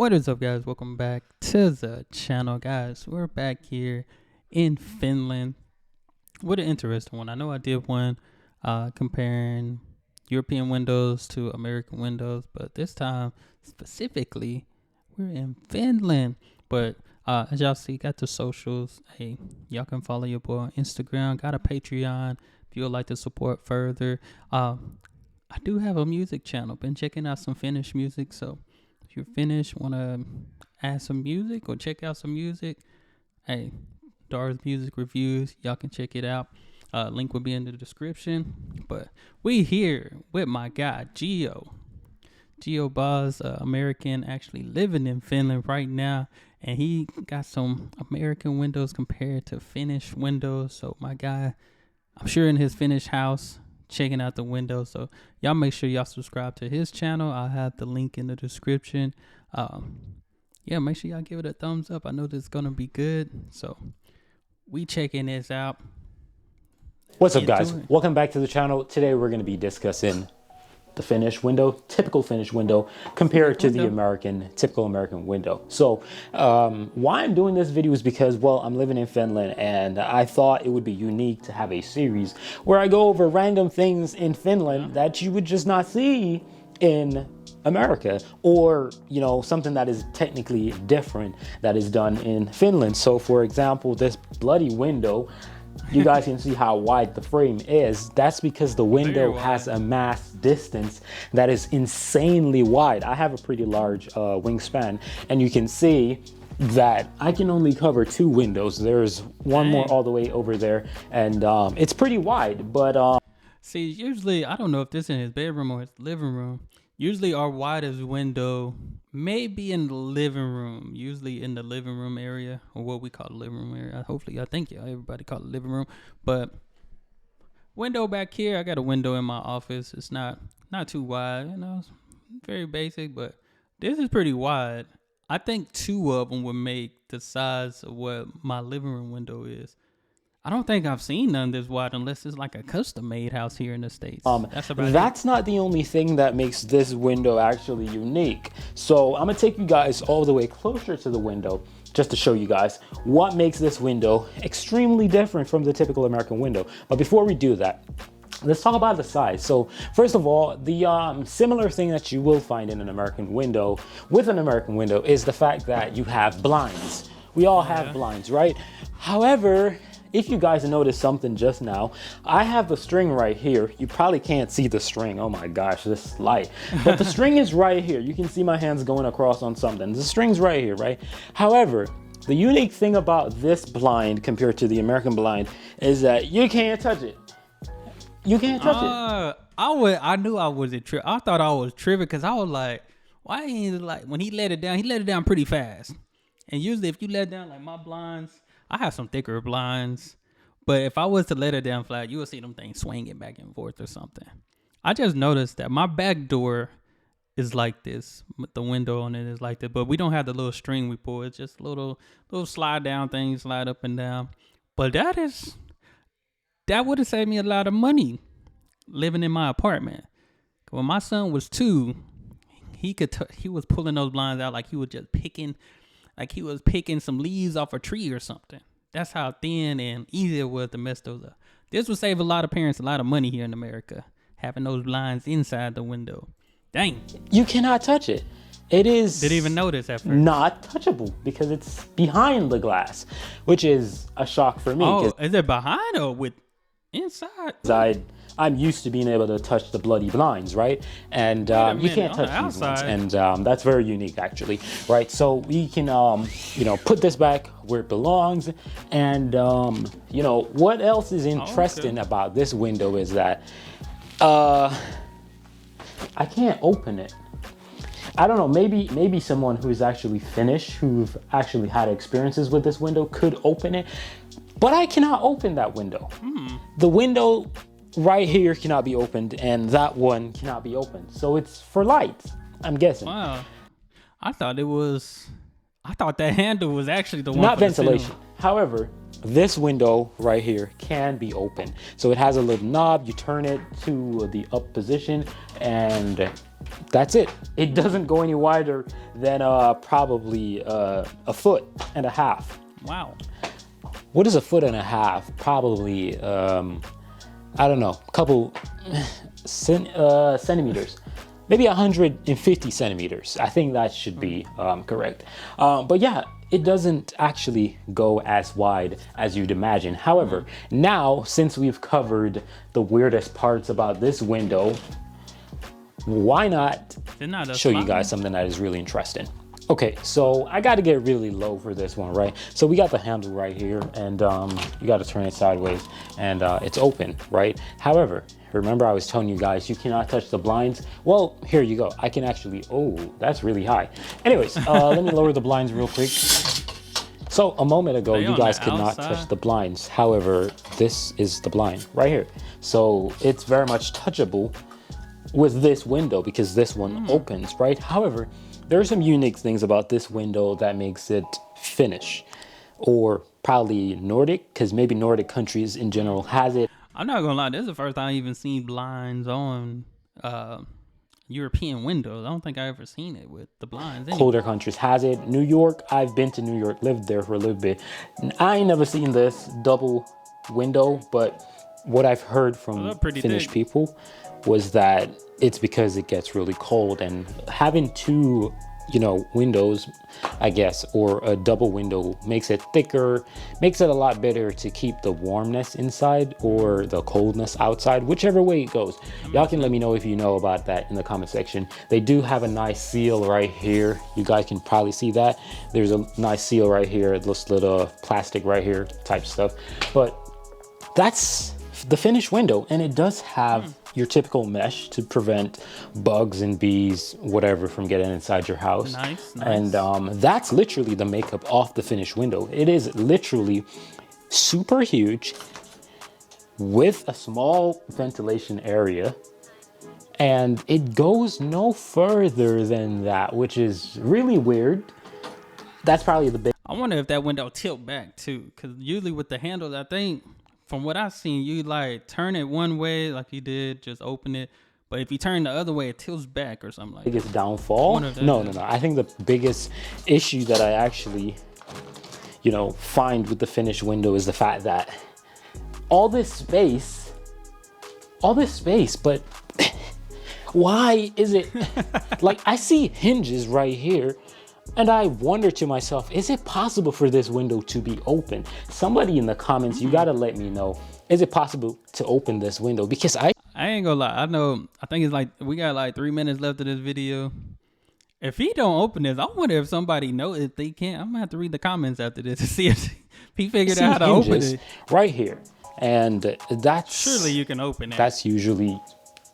What is up, guys? Welcome back to the channel, guys. We're back here in Finland with an interesting one. I know I did one comparing European windows to American windows, but this time specifically we're in Finland. But as y'all see, got the socials. Hey, y'all can follow your boy on Instagram. Got a Patreon if you would like to support further. I do have a music channel. Been checking out some Finnish music, so if you're Finnish, want to add some music or check out some music, hey, Dar's Music Reviews, y'all can check it out. Link will be in the description. But we here with my guy, Gio Boz, American, actually living in Finland right now. And he got some American windows compared to Finnish windows. So my guy, I'm sure in his Finnish house, checking out the windows. So y'all make sure y'all subscribe to his channel. I'll have the link in the description. Yeah, make sure y'all give it a thumbs up. I know this is gonna be good. So we checking this out. What's up, guys? Welcome back to the channel. Today we're going to be discussing the Finnish window, typical Finnish window, compared to the typical American window. So why I'm doing this video is because, well, I'm living in Finland and I thought it would be unique to have a series where I go over random things in Finland that you would just not see in America, or, you know, something that is technically different that is done in Finland. So for example, this bloody window, you guys can see how wide the frame is. That's because the window has a mass distance that is insanely wide. I have a pretty large wingspan, and you can see that I can only cover two windows. There's one more all the way over there, and it's pretty wide. But see, usually, I don't know if this is in his bedroom or his living room. Usually our widest window may be in the living room, usually in the living room area, or what we call the living room area. Hopefully, I think everybody call it living room. But window back here, I got a window in my office. It's not too wide, you know, it's very basic, but this is pretty wide. I think two of them would make the size of what my living room window is. I don't think I've seen none this wide unless it's like a custom-made house here in the States. That's not the only thing that makes this window actually unique. So I'm gonna take you guys all the way closer to the window just to show you guys what makes this window extremely different from the typical American window. But before we do that, let's talk about the size. So first of all, the similar thing that you will find in an American window with an American window is the fact that you have blinds. We all have blinds, right? However, if you guys noticed something just now, I have the string right here. You probably can't see the string. Oh my gosh, this light. But the string is right here. You can see my hands going across on something. The string's right here, right? However, the unique thing about this blind compared to the American blind is that you can't touch it. You can't touch it. I knew I wasn't tripping. I thought I was tripping because I was like, why ain't it like, when he let it down pretty fast. And usually if you let down like my blinds, I have some thicker blinds, but if I was to let it down flat, you will see them things swinging back and forth or something. I just noticed that my back door is like this. The window on it is like that, but we don't have the little string we pull. It's just little slide down things, slide up and down. But that would have saved me a lot of money living in my apartment. When my son was 2, he was pulling those blinds out like he was just picking some leaves off a tree or something. That's how thin and easy it was to mess those up. This would save a lot of parents a lot of money here in America, having those blinds inside the window. Dang. You cannot touch it. It is didn't even notice at first. Not touchable because it's behind the glass, which is a shock for me. Oh, is it behind or with inside? I'm used to being able to touch the bloody blinds, right? And you can't touch these ones, and that's very unique, actually, right? So we can, you know, put this back where it belongs, and you know what else is interesting about this window is that I can't open it. I don't know, maybe someone who is actually Finnish, who've actually had experiences with this window, could open it, but I cannot open that window. The window right here cannot be opened, and that one cannot be opened. So it's for light, I'm guessing. Wow. I thought that handle was actually the one not ventilation. However, this window right here can be open. So it has a little knob, you turn it to the up position, and that's it. It doesn't go any wider than probably a foot and a half. Wow. What is a foot and a half? Probably, I don't know, a couple centimeters. Maybe 150 centimeters. I think that should be correct. But yeah, it doesn't actually go as wide as you'd imagine. However, now since we've covered the weirdest parts about this window, why not show you guys something that is really interesting? Okay, so I got to get really low for this one, right? So we got the handle right here, and you got to turn it sideways, and it's open, right? However, remember I was telling you guys you cannot touch the blinds? Well, here you go. I can actually, oh, that's really high. Anyways, let me lower the blinds real quick. So a moment ago, you guys could not touch the blinds. However, this is the blind right here. So it's very much touchable with this window because this one opens, right? However, there are some unique things about this window that makes it Finnish, or probably Nordic, because maybe Nordic countries in general has it. I'm not gonna lie, this is the first time I even seen blinds on European windows. I don't think I ever seen it with the blinds. Colder countries has it. New York, I've been to New York, lived there for a little bit. I ain't never seen this double window, but what I've heard from Finnish people was that it's because it gets really cold, and having two, you know, windows, I guess, or a double window makes it thicker, makes it a lot better to keep the warmness inside or the coldness outside, whichever way it goes. Y'all can let me know if you know about that in the comment section. They do have a nice seal right here. You guys can probably see that. There's a nice seal right here, this little plastic right here type stuff. But that's the Finnish window, and it does have your typical mesh to prevent bugs and bees, whatever, from getting inside your house. Nice. And that's literally the makeup of the Finnish window. It is literally super huge with a small ventilation area, and it goes no further than that, which is really weird. That's probably the big. I wonder if that window tilt back too, because usually with the handles, I think, from what I've seen, you like turn it one way like you did, just open it. But if you turn the other way, it tilts back or something like that. Biggest downfall? No. I think the biggest issue that I actually, you know, find with the Finnish window is the fact that all this space, but why is it, like I see hinges right here, and I wonder to myself, is it possible for this window to be open? Somebody in the comments, you gotta let me know, is it possible to open this window? Because I ain't gonna lie, I think it's like, we got like 3 minutes left of this video. If he don't open this, I wonder if somebody knows if they can't. I'm gonna have to read the comments after this to see if he figured out how to open it. Right here. And that's... Surely you can open it. That's usually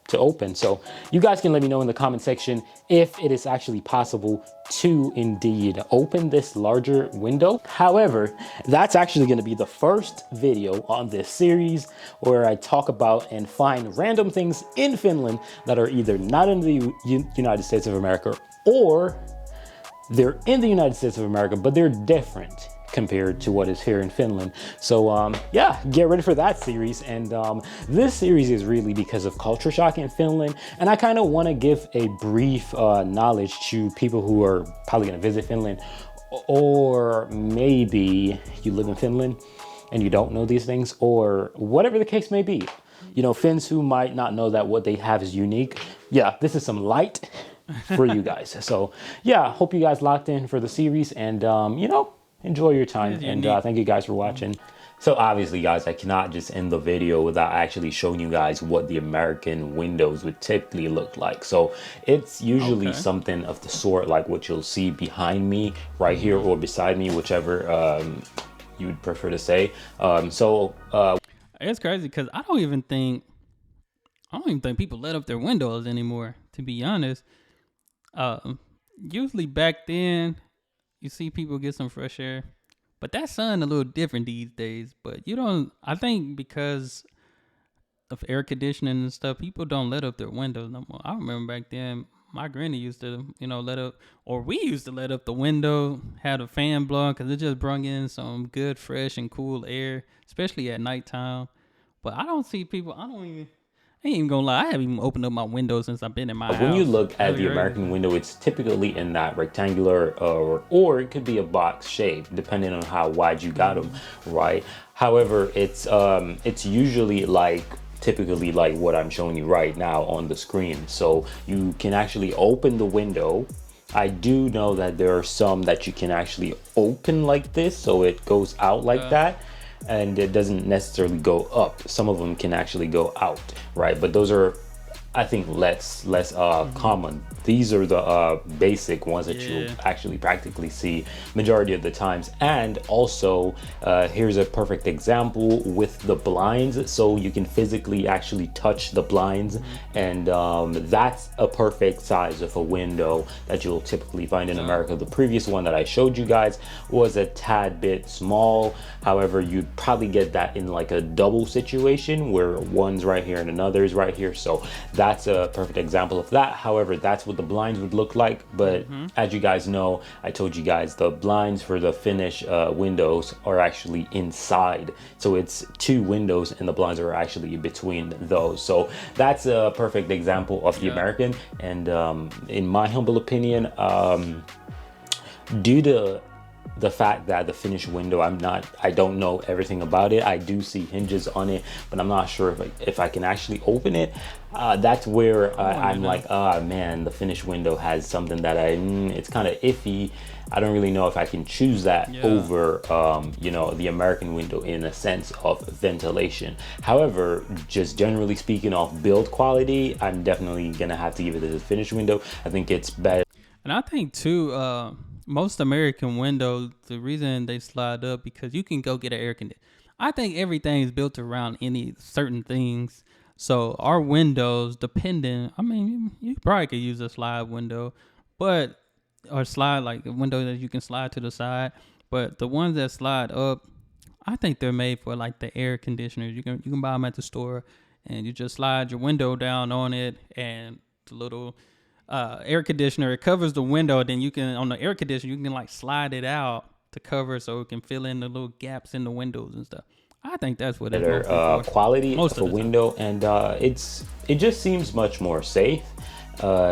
to open. So you guys can let me know in the comment section if it is actually possible to indeed open this larger window. However, that's actually going to be the first video on this series where I talk about and find random things in Finland that are either not in the United States of America, or they're in the United States of America, but they're different compared to what is here in Finland. So yeah, get ready for that series. And this series is really because of culture shock in Finland, and I kind of want to give a brief knowledge to people who are probably going to visit Finland, or maybe you live in Finland and you don't know these things, or whatever the case may be. You know, Finns who might not know that what they have is unique. Yeah, this is some light for you guys. So yeah, hope you guys locked in for the series, and you know, enjoy your time, and thank you guys for watching. So obviously, guys, I cannot just end the video without actually showing you guys what the American windows would typically look like. So it's usually something of the sort like what you'll see behind me right here, or beside me, whichever you would prefer to say. It's crazy because I don't even think people let up their windows anymore, to be honest. Usually back then, you see people get some fresh air, but that sun a little different these days. But you don't, I think because of air conditioning and stuff, people don't let up their windows no more. I remember back then, my granny used to, let up, or we used to let up the window, had a fan blowing, because it just brought in some good, fresh, and cool air, especially at nighttime. But I don't see people. I ain't even gonna lie. I haven't even opened up my window since I've been in my house. When you look at the American window, it's typically in that rectangular or it could be a box shape, depending on how wide you got them, right? However, it's usually typically like what I'm showing you right now on the screen. So you can actually open the window. I do know that there are some that you can actually open like this, so it goes out like that, and it doesn't necessarily go up. Some of them can actually go out, right? But those are, I think, less common. These are the basic ones that you actually practically see majority of the times. And also, here's a perfect example with the blinds. So you can physically actually touch the blinds, and that's a perfect size of a window that you'll typically find in America. The previous one that I showed you guys was a tad bit small. However, you'd probably get that in like a double situation where one's right here and another's right here. So that's a perfect example of that. However, that's what the blinds would look like. But as you guys know, I told you guys the blinds for the Finnish windows are actually inside. So it's two windows and the blinds are actually between those. So that's a perfect example of the American. And in my humble opinion, due to the fact that the Finnish window, I don't know everything about it. I do see hinges on it, but I'm not sure if I can actually open it. That's where I'm like, man, the Finnish window has something that it's kind of iffy. I don't really know if I can choose that over, the American window in a sense of ventilation. However, just generally speaking of build quality, I'm definitely gonna have to give it to the Finnish window. I think it's better. And I think too, most American windows, the reason they slide up because you can go get an air conditioner. I think everything is built around any certain things. So our windows, you probably could use a slide window, or slide like a window that you can slide to the side. But the ones that slide up, I think they're made for like the air conditioners. You can buy them at the store, and you just slide your window down on it, and the little air conditioner, it covers the window. Then you can, on the air conditioner, you can like slide it out to cover so it can fill in the little gaps in the windows and stuff. I think that's what better quality of a window, and it just seems much more safe,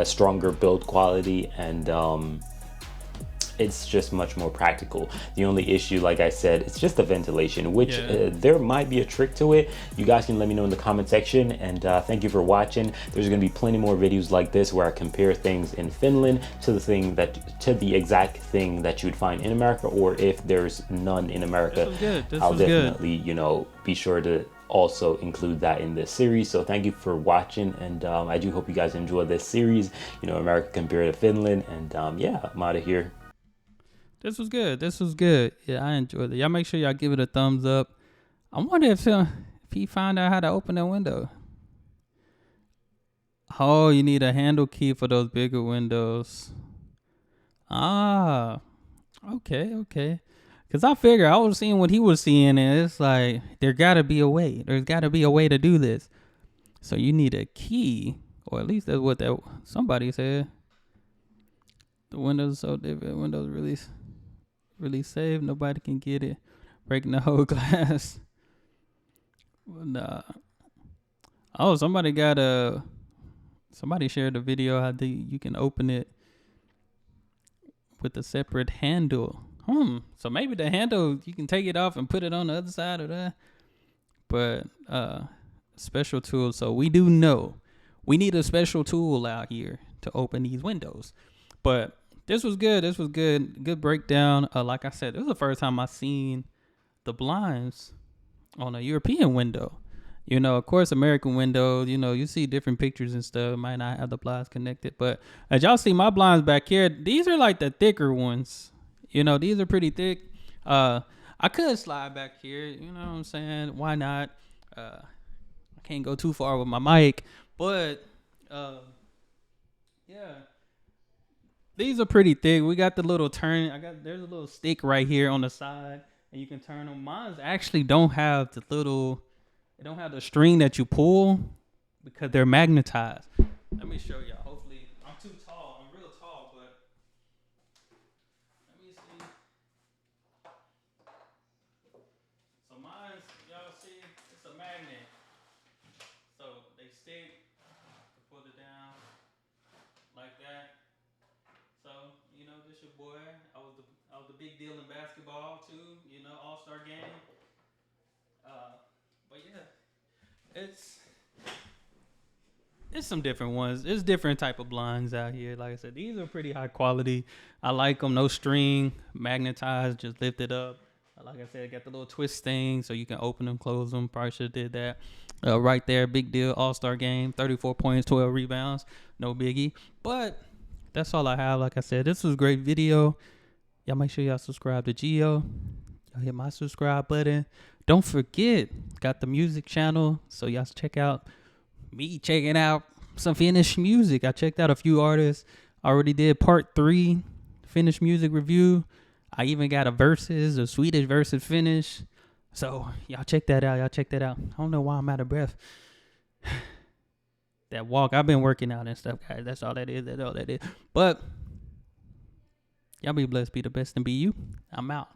stronger build quality, and it's just much more practical. The only issue, like I said, it's just the ventilation, which there might be a trick to it. You guys can let me know in the comment section, and thank you for watching. There's gonna be plenty more videos like this where I compare things in Finland to the exact thing that you would find in America, or if there's none in America. I'll definitely, be sure to also include that in this series. So thank you for watching, and I do hope you guys enjoy this series, America compared to Finland, and I'm out of here. This was good. Yeah, I enjoyed it. Y'all make sure y'all give it a thumbs up. I wonder if he found out how to open that window. Oh, you need a handle key for those bigger windows. Okay. Because I was seeing what he was seeing, and it's like, there's got to be a way to do this. So you need a key, or at least that's what somebody said. The windows are so different. Windows really safe. Nobody can get it. Breaking the whole glass. Nah. Oh, somebody shared a video how you can open it with a separate handle. So maybe the handle, you can take it off and put it on the other side of that. But special tool. So we do know we need a special tool out here to open these windows. But this was good. Good breakdown. Like I said, this was the first time I seen the blinds on a European window. Of course, American windows, you see different pictures and stuff. Might not have the blinds connected. But as y'all see my blinds back here, these are like the thicker ones. These are pretty thick. I could slide back here. You know what I'm saying? Why not? I can't go too far with my mic. But, yeah. These are pretty thick. We got the little turn. There's a little stick right here on the side, and you can turn them. Mine actually don't have they don't have the string that you pull because they're magnetized. Let me show y'all. Hopefully, I'm too tall. It's a magnet. So they stick, you pull it down like that. So, this your boy. I was the big deal in basketball too, all-star game. But yeah, it's some different ones. It's different type of blinds out here. Like I said, these are pretty high quality. I like them. No string, magnetized, just lift it up. Like I said, got the little twist thing so you can open them, close them. Probably should have did that. Right there, big deal. All-star game, 34 points, 12 rebounds. No biggie. But that's all I have. Like I said, this was a great video. Y'all make sure y'all subscribe to Geo. Y'all hit my subscribe button. Don't forget, got the music channel. So y'all check out me checking out some Finnish music. I checked out a few artists. I already did part 3 Finnish music review. I even got a Swedish versus Finnish. So y'all check that out. I don't know why I'm out of breath. That walk, I've been working out and stuff, guys. That's all that is. But y'all be blessed, be the best, and be you. I'm out.